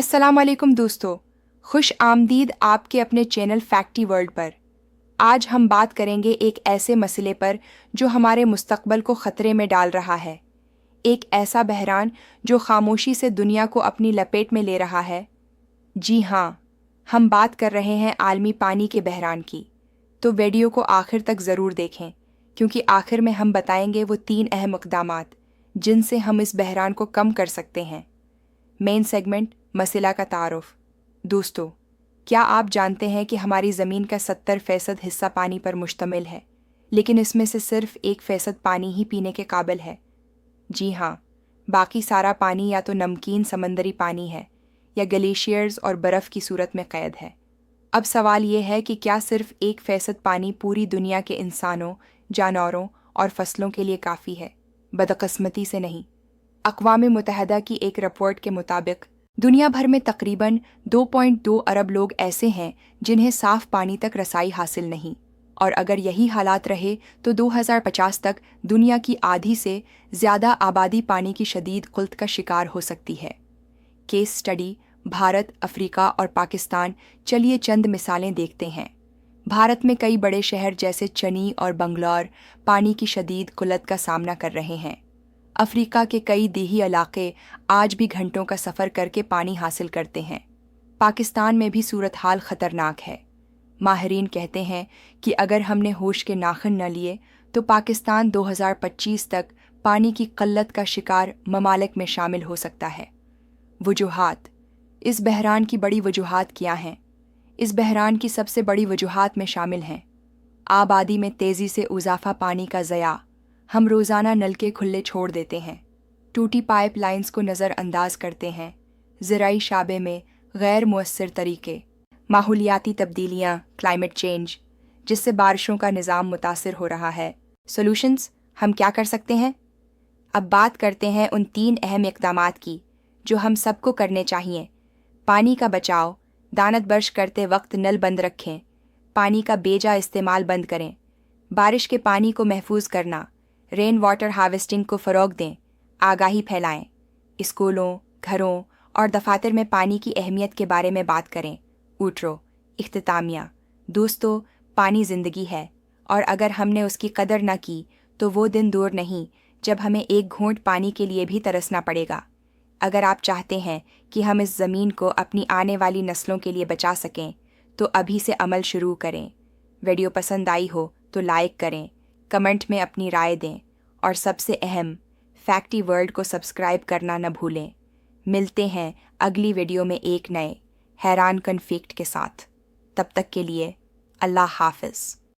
अस्सलाम वालेकुम दोस्तों, खुश आमदीद आपके अपने चैनल फैक्टी वर्ल्ड पर। आज हम बात करेंगे एक ऐसे मसले पर जो हमारे मुस्तकबल को ख़तरे में डाल रहा है। एक ऐसा बहरान जो खामोशी से दुनिया को अपनी लपेट में ले रहा है। जी हाँ, हम बात कर रहे हैं आलमी पानी के बहरान की। तो वीडियो को आखिर तक ज़रूर देखें, क्योंकि आखिर में हम बताएंगे वो 3 अहम इक़दामात जिनसे हम इस बहरान को कम कर सकते हैं। मेन सेगमेंट, मसला का तारुफ। दोस्तों, क्या आप जानते हैं कि हमारी ज़मीन का 70% हिस्सा पानी पर मुश्तमिल है, लेकिन इसमें से सिर्फ 1% पानी ही पीने के काबिल है। जी हाँ, बाकी सारा पानी या तो नमकीन समंदरी पानी है या ग्लेशियर्स और बर्फ़ की सूरत में क़ैद है। अब सवाल ये है कि क्या सिर्फ 1% पानी पूरी दुनिया के इंसानों, जानवरों और फसलों के लिए काफ़ी है? बदकिस्मती से नहीं। अक़वाम मुत्तहिदा की एक रिपोर्ट के मुताबिक दुनिया भर में तकरीबन 2.2 अरब लोग ऐसे हैं जिन्हें साफ पानी तक रसाई हासिल नहीं, और अगर यही हालात रहे तो 2050 तक दुनिया की आधी से ज़्यादा आबादी पानी की शदीद क़िल्लत का शिकार हो सकती है। केस स्टडी भारत, अफ्रीका और पाकिस्तान। चलिए चंद मिसालें देखते हैं। भारत में कई बड़े शहर जैसे चेन्नई और बंगलौर पानी की शदीद क़िल्लत का सामना कर रहे हैं। अफ्रीका के कई देही इलाके आज भी घंटों का सफ़र करके पानी हासिल करते हैं। पाकिस्तान में भी सूरत हाल ख़तरनाक है। माहिरीन कहते हैं कि अगर हमने होश के नाखुन न लिए तो पाकिस्तान 2025 तक पानी की क़िल्लत का शिकार ममालिक में शामिल हो सकता है। वजूहात। इस बहरान की बड़ी वजूहात क्या हैं? इस बहरान की सबसे बड़ी वजूहात में शामिल हैं आबादी में तेज़ी से इज़ाफ़ा, पानी का ज़या, हम रोज़ाना नल के खुले छोड़ देते हैं, टूटी पाइप लाइन्स को नज़रअंदाज करते हैं, ज़राई शाबे में गैर मुअस्सिर तरीके, माहौलियाती तब्दीलियाँ, क्लाइमेट चेंज, जिससे बारिशों का निज़ाम मुतासिर हो रहा है। सॉल्यूशंस, हम क्या कर सकते हैं? अब बात करते हैं उन 3 अहम इक़दामात की जो हम सबको करने चाहिए। पानी का बचाव। दानत बर्श करते वक्त नल बंद रखें, पानी का बेजा इस्तेमाल बंद करें, बारिश के पानी को महफूज करना, रेन वाटर हार्वेस्टिंग को फ़रोग़ दें, आगाही फैलाएं, स्कूलों, घरों और दफातर में पानी की अहमियत के बारे में बात करें। ऊट्रो, इख्तितामिया। दोस्तों, पानी ज़िंदगी है, और अगर हमने उसकी कदर न की तो वो दिन दूर नहीं जब हमें एक घूंट पानी के लिए भी तरसना पड़ेगा। अगर आप चाहते हैं कि हम इस ज़मीन को अपनी आने वाली नस्लों के लिए बचा सकें तो अभी से अमल शुरू करें। वीडियो पसंद आई हो तो लाइक करें, कमेंट में अपनी राय दें, और सबसे अहम, फैक्टी वर्ल्ड को सब्सक्राइब करना न भूलें। मिलते हैं अगली वीडियो में एक नए हैरान कन फैक्ट के साथ। तब तक के लिए अल्लाह हाफ़िज़।